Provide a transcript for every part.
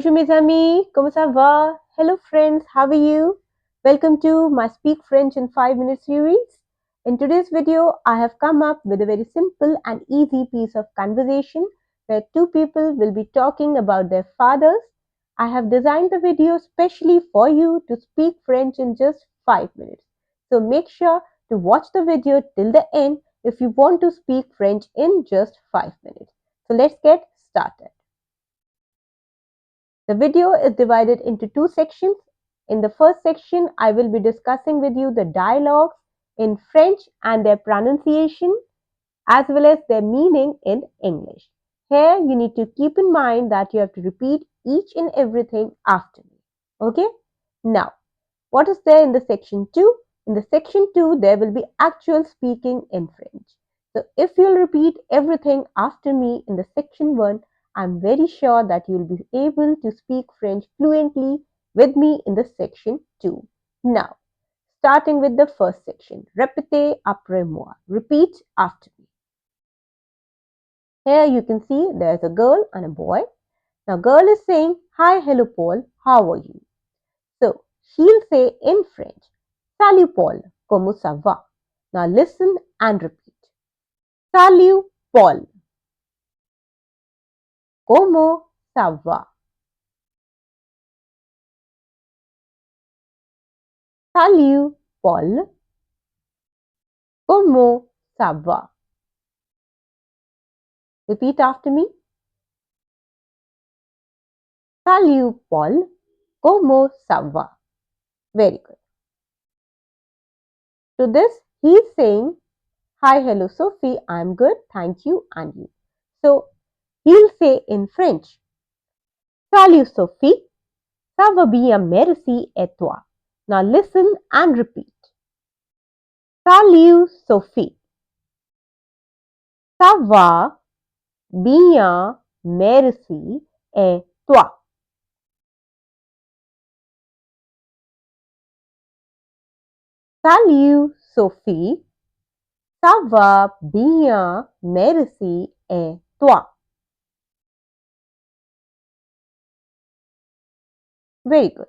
Bonjour mes amis, comment ça va? Hello friends, how are you? Welcome to my Speak French in 5 Minutes series. In today's video, I have come up with a very simple and easy piece of conversation where two people will be talking about their fathers. I have designed the video specially for you to speak French in just 5 minutes. So make sure to watch the video till the end if you want to speak French in just 5 minutes. So let's get started. The video is divided into two sections. In the first section, I will be discussing with you the dialogues in French and their pronunciation as well as their meaning in English. Here, you need to keep in mind that you have to repeat each and everything after me. Okay? Now, what is there in the section 2? In the section 2, there will be actual speaking in French. So if you'll repeat everything after me in the section 1, I'm very sure that you'll be able to speak French fluently with me in the section 2. Now, starting with the first section, répétez après moi. Repeat after me. Here you can see there's a girl and a boy. Now, girl is saying, "Hi, hello, Paul. How are you?" So, she'll say in French, "Salut, Paul. Comment ça va?" Now, listen and repeat. Salut, Paul. Comment ça va? Salut, Paul. Comment ça va? Repeat after me. Salut, Paul. Comment ça va? Very good. To this, he's saying, "Hi, hello, Sophie. I'm good. Thank you. And you?" So, he'll say in French, "Salut, Sophie. Ça va bien, merci, et toi?" Now, listen and repeat. Salut, Sophie. Ça va bien, merci, et toi? Salut, Sophie. Ça va bien, merci, et toi? Very good.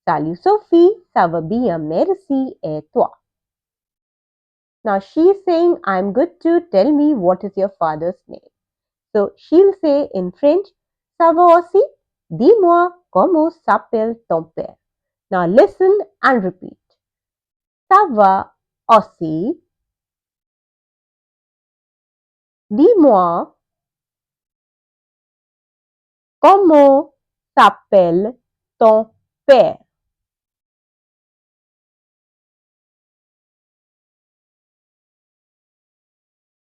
Salut, Sophie. Ça va bien, merci, et toi? Now she's saying, "I'm good too. Tell me, what is your father's name?" So she'll say in French, "Ça va aussi? Dis-moi comment s'appelle ton père?" Now listen and repeat. Ça va aussi? Dis-moi comment s'appelle ton père?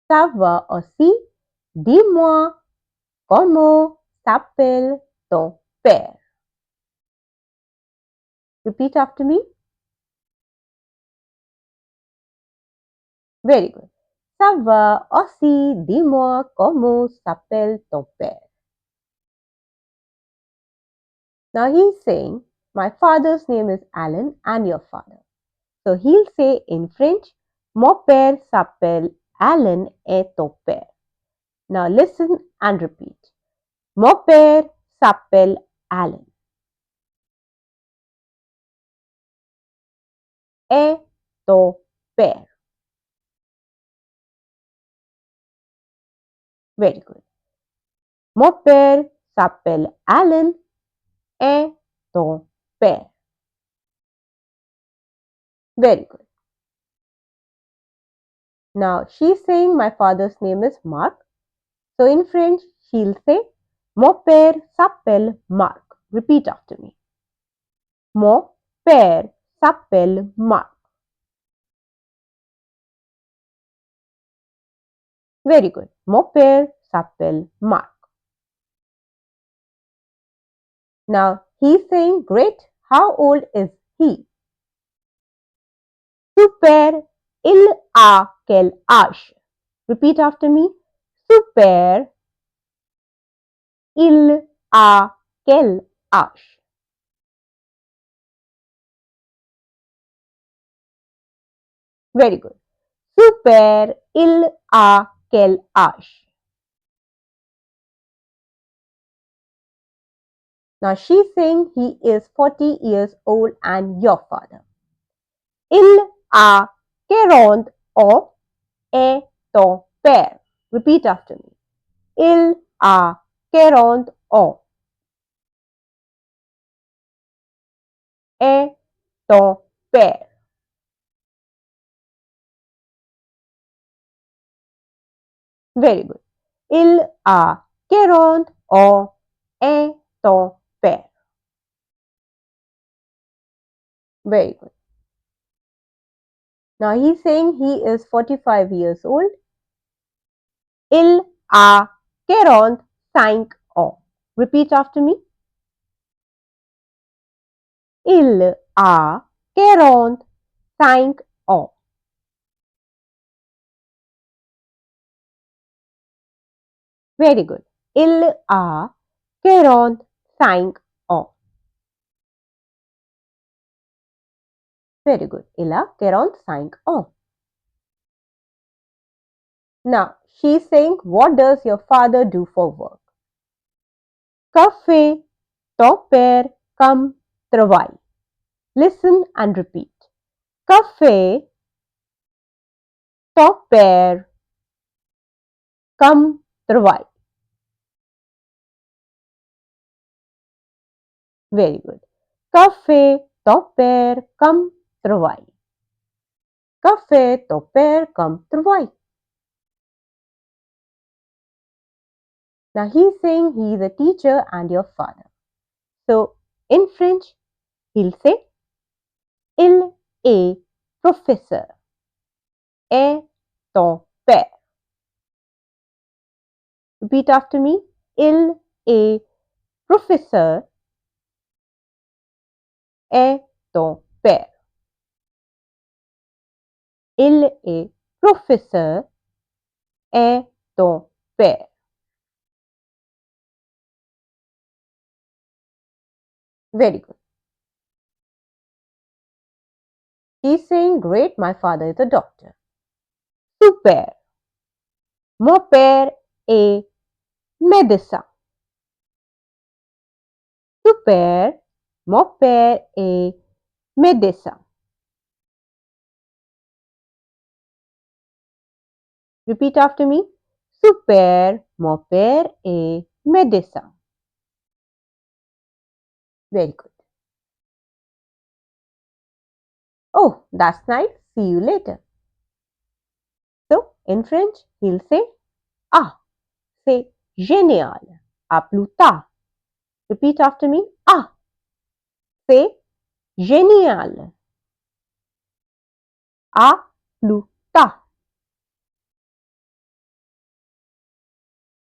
Ça va aussi? Dis-moi comment s'appelle ton père? Repeat after me. Very good. Ça va aussi? Dis-moi comment s'appelle ton père? Now he's saying, "My father's name is Alan and your father." So he'll say in French, "Mon père s'appelle Alan et ton père." Now listen and repeat. Mon père s'appelle Alan et ton père. Very good. Mon père s'appelle Alan et ton père. Very good. Now she's saying, "My father's name is Mark." So in French, she'll say, "Mon père s'appelle Mark." Repeat after me. Mon père s'appelle Mark. Very good. Mon père s'appelle Mark. Now he's saying, "Great. How old is he?" Super. Il a quel âge? Repeat after me. Super. Il a quel âge? Very good. Super. Il a quel âge? Now she's saying he is 40 years old and your father. Il a 40 et ton père. Repeat after me. Il a 40 et ton père. Very good. Il a 40 et ton père. Very good. Now he's saying he is 45 years old. Il a 45 ans. Repeat after me. Il a 45 ans. Very good. Il a 45 ans. Very good. Il a 45 ans. Now, she's saying, what does your father do for work? Que fait ton père comme travail? Listen and repeat. Que fait ton père comme travail? Very good. Que fait ton père comme travail? Que fait ton père comme travail? Now he's saying he is a teacher and your father. So in French, he'll say, il est professeur et ton père. Repeat after me. Il est professeur et ton père. Il est professeur et ton père. Very good. He's saying, great, my father is a doctor. Super. Mon père est médecin. Super. Mon père est médecin. Repeat after me. Super. Mon père est médecin. Very good. Oh, that's nice. See you later. So, in French, he'll say, ah, c'est génial. À plus tard. Repeat after me. Ah, c'est génial. À plus tard.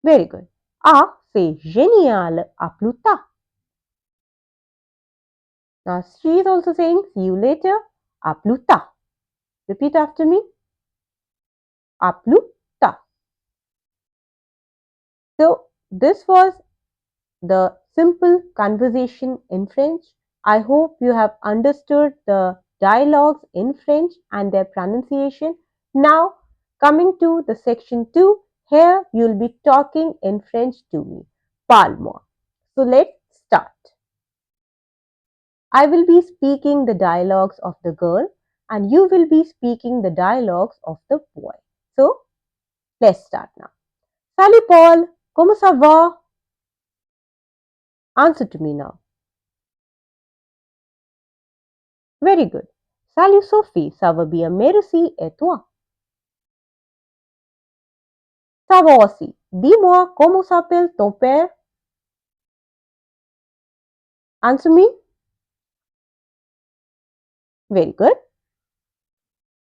Very good. Ah, c'est génial. À plus tard. Now, she is also saying, see you later. À plus tard. Repeat after me. À plus tard. So, this was the simple conversation in French. I hope you have understood the dialogues in French and their pronunciation. Now, coming to the section 2, here you will be talking in French to me. Parle-moi. So, let's start. I will be speaking the dialogues of the girl and you will be speaking the dialogues of the boy. So, let's start now. Salut Paul, comment ça va? Answer to me now. Very good. Salut Sophie, ça va bien, merci, et toi? Ça va aussi. Dis-moi, comment s'appelle ton père? Answer me. Very good.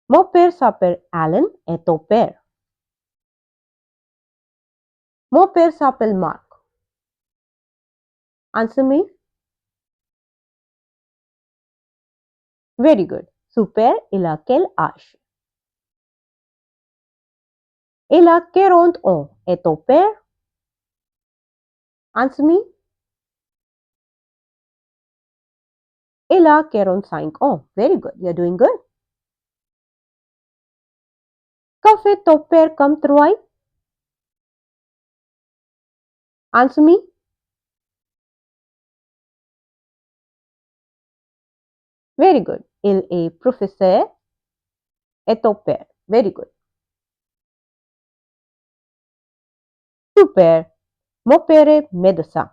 Mon père s'appelle Alan et ton père? Mon père s'appelle Mark. Answer me. Very good. Super, il a quel âge? Il a 40 ans. Et ton père? Answer me. Il a 45 ans. Very good. You're doing good. Que fait ton père comme travail? Answer me. Very good. Il est professeur et ton père. Very good. Super. Mon père est médecin.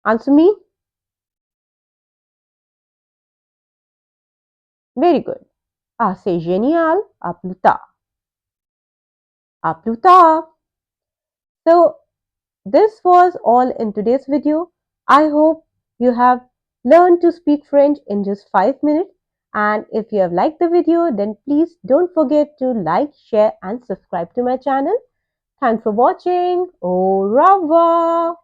Answer me. Very good. Ah, c'est génial. À plus tard. À plus tard. So, this was all in today's video. I hope you have learned to speak French in just 5 minutes. And if you have liked the video, then please don't forget to like, share and subscribe to my channel. Thanks for watching. Au revoir.